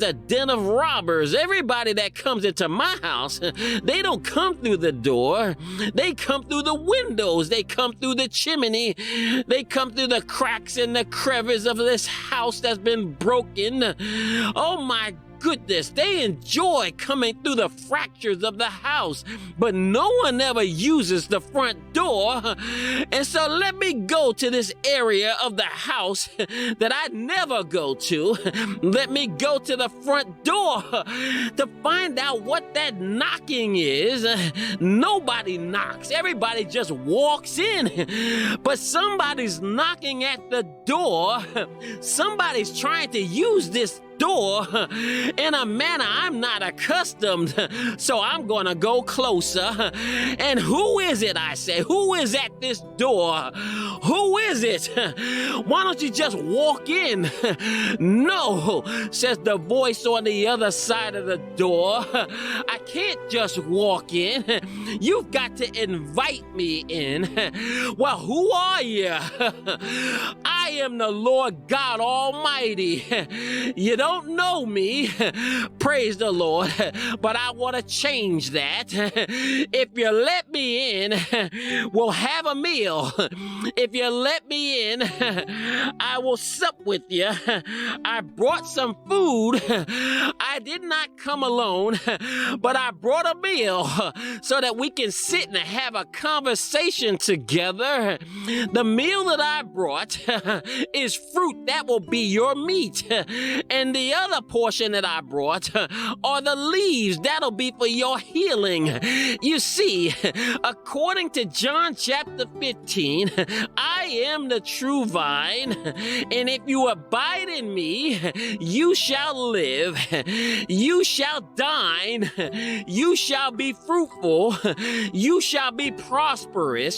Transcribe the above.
a den of robbers. Everybody that comes into my house, they don't come through the door. They come through the windows. They come through the chimney. They come through the cracks and the crevices of this house that's been broken. Oh my goodness, they enjoy coming through the fractures of the house, but no one ever uses the front door. And so let me go to this area of the house that I never go to. Let me go to the front door to find out what that knocking is. Nobody knocks. Everybody just walks in. But somebody's knocking at the door. Somebody's trying to use this door in a manner I'm not accustomed, so I'm gonna go closer. And who is it, I say? Who is at this door? Who is it? Why don't you just walk in? No, says the voice on the other side of the door. I can't just walk in. You've got to invite me in. Well, who are you? I am the Lord God Almighty. You don't know me, praise the Lord, but I want to change that. If you let me in, we'll have a meal. If you let me in, I will sup with you. I brought some food. I did not come alone, but I brought a meal so that we can sit and have a conversation together. The meal that I brought is fruit that will be your meat, and the other portion that I brought are the leaves that'll be for your healing. You see, according to John chapter 15, I am the true vine, and if you abide in me, you shall live, you shall dine, you shall be fruitful, you shall be prosperous.